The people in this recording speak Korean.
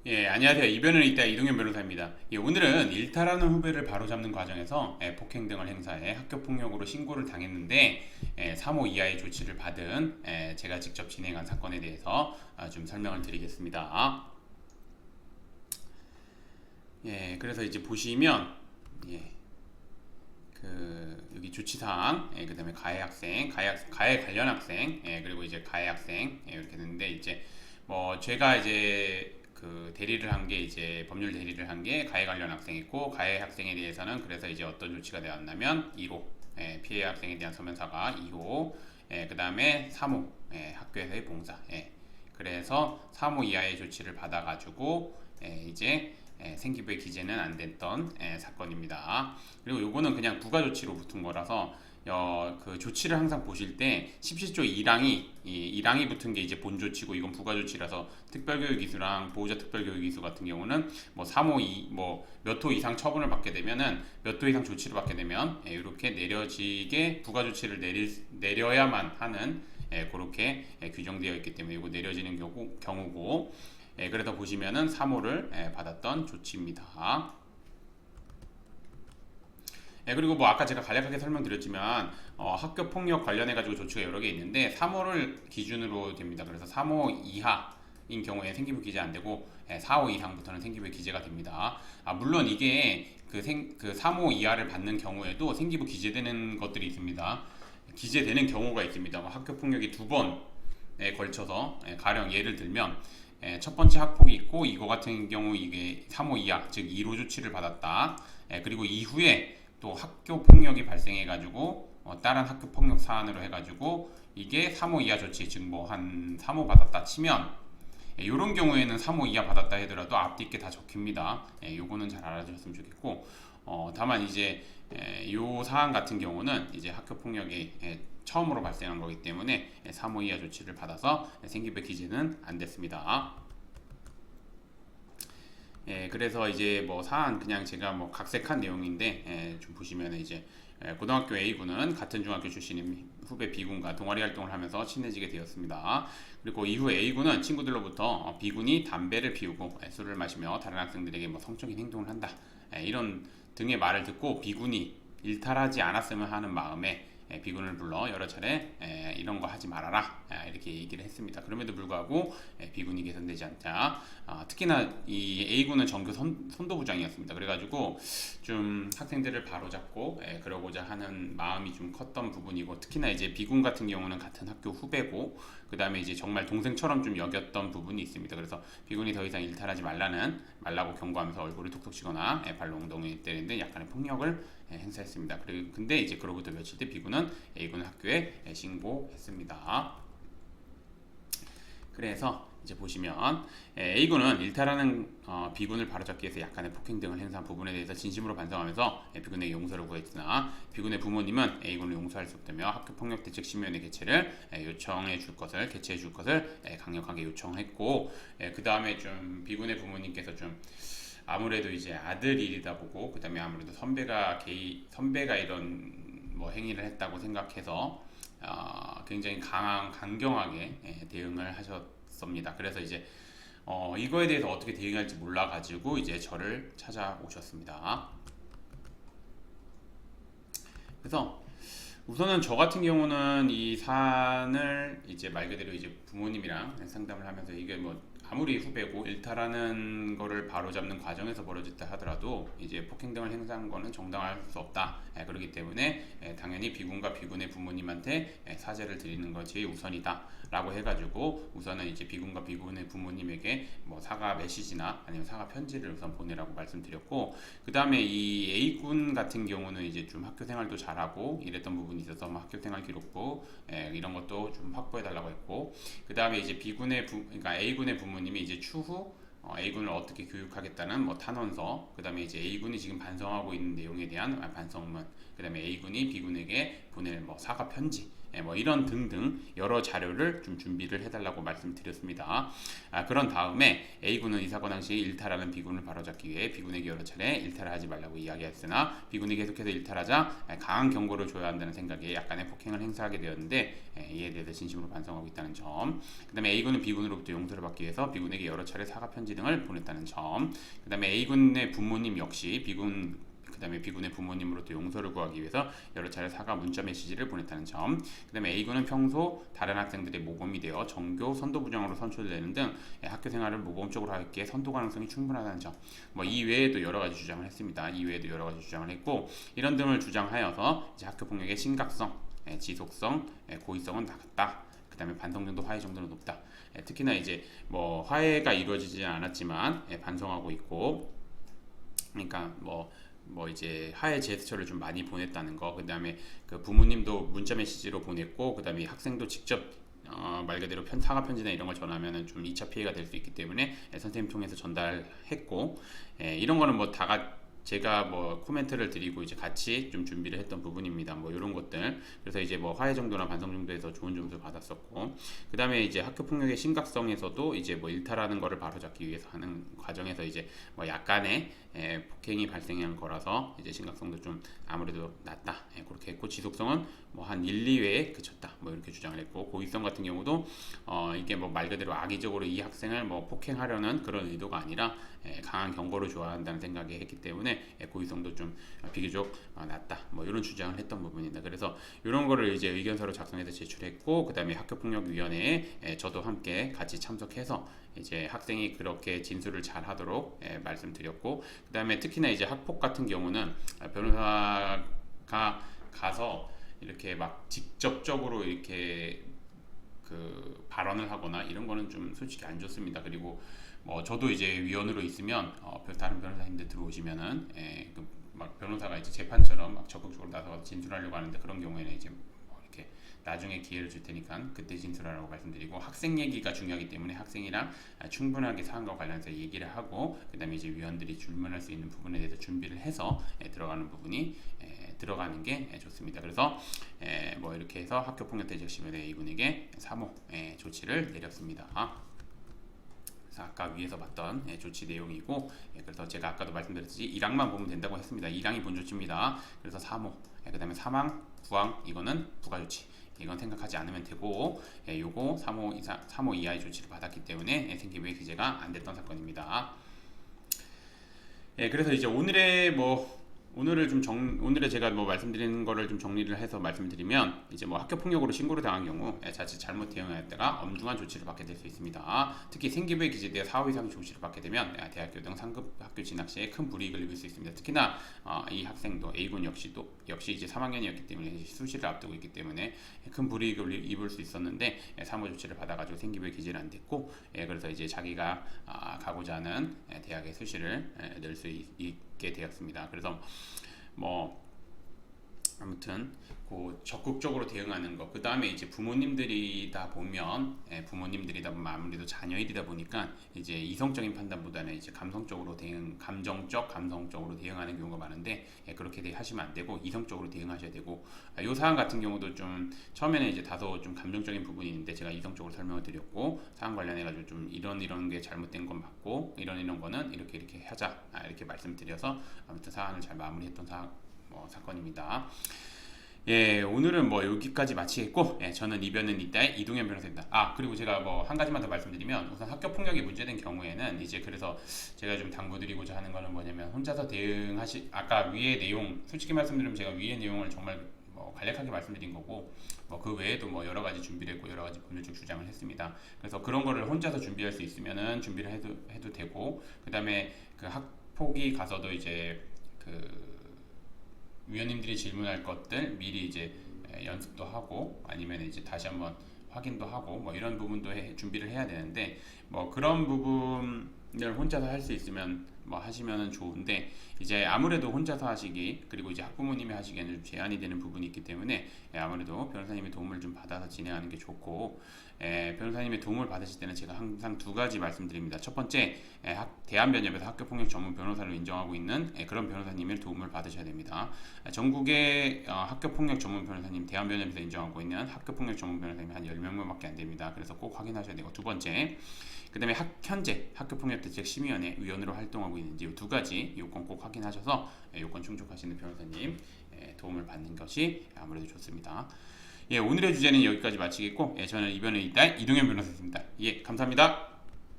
예, 안녕하세요. 이변을 잇다 이동현 변호사입니다. 예, 오늘은 일탈하는 후배를 바로잡는 과정에서 폭행 등을 행사해 학교 폭력으로 신고를 당했는데 3호 이하의 조치를 받은 제가 직접 진행한 사건에 대해서 좀 설명을 드리겠습니다. 예, 그래서 이제 보시면 예, 여기 조치사항, 그다음에 가해 학생, 가해 관련 학생, 그리고 이제 가해 학생 이렇게 되는데 이제 뭐 제가 이제 그 대리를 한 게 이제 법률 대리를 한 게 가해 관련 학생이고 가해 학생에 대해서는 그래서 이제 어떤 조치가 되었냐면 2호 피해 학생에 대한 서면 사과 2호 그다음에 3호 학교에서의 봉사 그래서 3호 이하의 조치를 받아가지고 이제 생기부의 기재는 안 됐던 사건입니다. 그리고 요거는 그냥 부가조치로 붙은 거라서 그 조치를 항상 보실 때 17조 1항이 붙은 게 이제 본조치고 이건 부가조치라서 특별교육이수랑 보호자 특별교육이수 같은 경우는 뭐 3호 몇 호 이상 처분을 받게 되면은 몇 호 이상 조치를 받게 되면 이렇게 내려지게 부가조치를 내려야만 하는 그렇게 규정되어 있기 때문에 이거 내려지는 경우고 그래서 보시면은 3호를 받았던 조치입니다. 그리고 뭐 아까 제가 간략하게 설명드렸지만 학교 폭력 관련해 가지고 조치가 여러 개 있는데 3호를 기준으로 됩니다. 그래서 3호 이하인 경우에 생기부 기재 안 되고 4호 이상부터는 생기부 기재가 됩니다. 물론 이게 그 3호 이하를 받는 경우에도 생기부 기재되는 것들이 있습니다. 기재되는 경우가 있습니다. 학교 폭력이 두 번에 걸쳐서 가령 예를 들면 첫 번째 학폭이 있고 이거 같은 경우 이게 3호 이하 즉 1호 조치를 받았다. 그리고 이후에 또 학교 폭력이 발생해가지고 다른 학교 폭력 사안으로 해가지고 이게 3호 이하 조치 즉 뭐 한 3호 받았다 치면 이런 경우에는 3호 이하 받았다 하더라도 앞뒤게 다 적힙니다. 요거는 잘 알아주셨으면 좋겠고 다만 이제 요 사안 같은 경우는 이제 학교 폭력이 처음으로 발생한 거기 때문에 3호 이하 조치를 받아서 생기부 기재는 안 됐습니다. 그래서 이제 뭐 사안 그냥 제가 뭐 각색한 내용인데 좀 보시면 이제 고등학교 A군은 같은 중학교 출신인 후배 B군과 동아리 활동을 하면서 친해지게 되었습니다. 그리고 이후 A군은 친구들로부터 B군이 담배를 피우고 술을 마시며 다른 학생들에게 뭐 성적인 행동을 한다 이런 등의 말을 듣고 B군이 일탈하지 않았으면 하는 마음에 B군을 불러 여러 차례 이런 거 하지 말아라 이렇게 얘기를 했습니다. 그럼에도 불구하고 B군이 개선되지 않자 특히나 이 A군은 전교 선도부장이었습니다. 그래가지고 좀 학생들을 바로잡고 그러고자 하는 마음이 좀 컸던 부분이고 특히나 이제 B군 같은 경우는 같은 학교 후배고 그 다음에 이제 정말 동생처럼 좀 여겼던 부분이 있습니다. 그래서 B군이 더 이상 일탈하지 말라고 경고하면서 얼굴을 톡톡 치거나 발로 엉덩이에 때리는데 약간의 폭력을 행사했습니다. 근데 이제 그로부터 며칠 뒤 B군은 A군 학교에 신고했습니다. 그래서 이제 보시면 A군은 일탈하는 B군을 바로잡기 위해서 약간의 폭행 등을 행사한 부분에 대해서 진심으로 반성하면서 B군에게 용서를 구했으나 B군의 부모님은 A군을 용서할 수 없다며 학교폭력대책심의위원회 개최를 개최해 줄 것을 강력하게 요청했고 그 다음에 좀 B군의 부모님께서 좀 아무래도 이제 아들 일이다 보고 그다음에 아무래도 선배가 이런 뭐 행위를 했다고 생각해서 굉장히 강경하게 대응을 하셨습니다. 그래서 이제 이거에 대해서 어떻게 대응할지 몰라가지고 이제 저를 찾아오셨습니다. 그래서 우선은 저 같은 경우는 이 사안을 이제 말 그대로 이제 부모님이랑 상담을 하면서 이게 뭐 아무리 후배고 일탈하는 거를 바로잡는 과정에서 벌어졌다 하더라도 이제 폭행 등을 행사한 거는 정당할 수 없다. 그렇기 때문에 당연히 B군과 B군의 부모님한테 사죄를 드리는 것이 우선이다라고 해가지고 우선은 이제 B군과 B군의 부모님에게 뭐 사과 메시지나 아니면 사과 편지를 우선 보내라고 말씀드렸고 그 다음에 이 A군 같은 경우는 이제 좀 학교 생활도 잘하고 이랬던 부분이 있어서 뭐 학교 생활 기록부 이런 것도 좀 확보해 달라고 했고 그 다음에 이제 그러니까 A군의 부모님이 이제 추후 A군을 어떻게 교육하겠다는 뭐 탄원서, 그 다음에 이제 A군이 지금 반성하고 있는 내용에 대한 반성문, 그 다음에 A군이 B군에게 보낼 뭐 사과 편지 뭐 이런 등등 여러 자료를 좀 준비를 해달라고 말씀드렸습니다. 그런 다음에 A군은 이 사건 당시 일탈하는 B군을 바로잡기 위해 B군에게 여러 차례 일탈을 하지 말라고 이야기했으나 B군이 계속해서 일탈하자 강한 경고를 줘야 한다는 생각에 약간의 폭행을 행사하게 되었는데 이에 대해서 진심으로 반성하고 있다는 점. 그 다음에 A군은 B군으로부터 용서를 받기 위해서 B군에게 여러 차례 사과 편지 등을 보냈다는 점. 그 다음에 A군의 부모님 역시 그 다음에 B군의 부모님으로부터 용서를 구하기 위해서 여러 차례 사과 문자 메시지를 보냈다는 점. 그 다음에 A군은 평소 다른 학생들의 모범이 되어 전교 선도부장으로 선출되는 등 학교 생활을 모범적으로 하기에 선도 가능성이 충분하다는 점. 뭐 이 외에도 여러 가지 주장을 했습니다. 이 외에도 여러 가지 주장을 했고 이런 등을 주장하여서 이제 학교 폭력의 심각성, 지속성, 고의성은 낮다. 그 다음에 반성 정도, 화해 정도는 높다. 특히나 이제 뭐 화해가 이루어지지 않았지만 반성하고 있고, 그러니까 뭐 이제 하해 제스처를 좀 많이 보냈다는 거. 그다음에 그 부모님도 문자 메시지로 보냈고, 그다음에 학생도 직접 말 그대로 사과 편지나 이런 걸 전하면은 좀 2차 피해가 될 수 있기 때문에 선생님 통해서 전달했고, 이런 거는 뭐 다 제가 뭐 코멘트를 드리고 이제 같이 좀 준비를 했던 부분입니다. 뭐 이런 것들. 그래서 이제 뭐 화해 정도나 반성 정도에서 좋은 점수 받았었고, 그 다음에 이제 학교 폭력의 심각성에서도 이제 뭐 일탈하는 거를 바로잡기 위해서 하는 과정에서 이제 뭐 약간의 폭행이 발생한 거라서 이제 심각성도 좀 아무래도 낮다. 그렇게 했고, 지속성은 뭐 한 1, 2회에 그쳤다. 뭐 이렇게 주장을 했고, 고의성 같은 경우도 이게 뭐 말 그대로 악의적으로 이 학생을 뭐 폭행하려는 그런 의도가 아니라 강한 경고를 줘야 한다는 생각에 했기 때문에 고의성도 좀 비교적 낮다. 뭐 이런 주장을 했던 부분입니다. 그래서 이런 거를 이제 의견서로 작성해서 제출했고, 그다음에 학교폭력위원회에 저도 함께 같이 참석해서 이제 학생이 그렇게 진술을 잘 하도록 말씀드렸고, 그다음에 특히나 이제 학폭 같은 경우는 변호사가 가서 이렇게 막 직접적으로 이렇게 그 발언을 하거나 이런 거는 좀 솔직히 안 좋습니다. 그리고 뭐 저도 이제 위원으로 있으면 다른 변호사님들 들어오시면은 그막 변호사가 이제 재판처럼 막 적극적으로 나서서 진술하려고 하는데, 그런 경우에는 이제 뭐 이렇게 나중에 기회를 줄 테니까 그때 진술하라고 말씀드리고, 학생 얘기가 중요하기 때문에 학생이랑 충분하게 사안과 관련해서 얘기를 하고, 그다음에 이제 위원들이 질문할 수 있는 부분에 대해서 준비를 해서 들어가는 부분이 들어가는 게 좋습니다. 그래서 뭐 이렇게 해서 학교폭력 대책심의대 A군에게 3호 조치를 내렸습니다. 아까 위에서 봤던 조치 내용이고, 그래서 제가 아까도 말씀드렸듯이 1항만 보면 된다고 했습니다. 1항이 본조치입니다. 그래서 3호, 그 다음에 3항, 9항 이거는 부가조치. 이건 생각하지 않으면 되고, 요거 3호 이하의 조치를 받았기 때문에 생기부의 기재가 안 됐던 사건입니다. 그래서 이제 오늘의 제가 뭐 말씀드리는 거를 좀 정리를 해서 말씀드리면, 이제 뭐 학교 폭력으로 신고를 당한 경우 자칫 잘못 대응하였다가 엄중한 조치를 받게 될 수 있습니다. 특히 생기부에 기재되어 4호 이상 조치를 받게 되면 대학교 등 상급 학교 진학 시에 큰 불이익을 입을 수 있습니다. 특히나 이 학생도 A군 역시 이제 3학년이었기 때문에 수시를 앞두고 있기 때문에 큰 불이익을 입을 수 있었는데 3호 조치를 받아가지고 생기부에 기재는 안 됐고, 그래서 이제 자기가 가고자 하는 대학의 수시를 낼 수 있게 되었습니다. 그래서 뭐 아무튼 그 적극적으로 대응하는 거, 그 다음에 이제 부모님들이다 보면 아무래도 자녀일이다 보니까 이제 이성적인 판단보다는 이제 감성적으로 감성적으로 대응하는 경우가 많은데, 그렇게 하시면 안 되고 이성적으로 대응하셔야 되고, 이 사안 같은 경우도 좀 처음에는 이제 다소 좀 감정적인 부분이 있는데 제가 이성적으로 설명을 드렸고, 사안 관련해가지고 좀 이런 게 잘못된 건 맞고 이런 거는 이렇게 하자, 이렇게 말씀드려서 아무튼 사안을 잘 마무리했던 사건입니다. 오늘은 뭐 여기까지 마치겠고, 저는 이변은 이따의 이동현 변호사입니다. 그리고 제가 뭐 한 가지만 더 말씀드리면, 우선 학교 폭력이 문제된 경우에는 이제 그래서 제가 좀 당부드리고자 하는 거는 뭐냐면, 혼자서 아까 위의 내용, 솔직히 말씀드리면 제가 위의 내용을 정말 뭐 간략하게 말씀드린 거고, 뭐 그 외에도 뭐 여러 가지 준비를 했고 여러 가지 법률적 주장을 했습니다. 그래서 그런 거를 혼자서 준비할 수 있으면은 준비를 해도 되고, 그다음에 그 학폭이 가서도 이제 그 위원님들이 질문할 것들 미리 이제 연습도 하고, 아니면 이제 다시 한번 확인도 하고, 뭐 이런 부분도 준비를 해야 되는데, 뭐 그런 부분을 혼자서 할 수 있으면 뭐 하시면은 좋은데 이제 아무래도 혼자서 하시기 그리고 이제 학부모님이 하시기에는 좀 제한이 되는 부분이 있기 때문에 아무래도 변호사님의 도움을 좀 받아서 진행하는 게 좋고 변호사님의 도움을 받으실 때는 제가 항상 두 가지 말씀드립니다. 첫 번째 대한변협에서 학교폭력 전문 변호사로 인정하고 있는 그런 변호사님의 도움을 받으셔야 됩니다. 전국의 학교폭력 전문 변호사님 대한변협에서 인정하고 있는 학교폭력 전문 변호사님이 한 10명밖에 안 됩니다. 그래서 꼭 확인하셔야 되고 두 번째 그 다음에 현재 학교폭력대책심의위원회 위원으로 활동하고 있는지 이 두 가지 요건 꼭 확인하셔서 요건 충족하시는 변호사님 도움을 받는 것이 아무래도 좋습니다. 오늘의 주제는 여기까지 마치겠고 저는 이번에 이동현 변호사입니다. 감사합니다.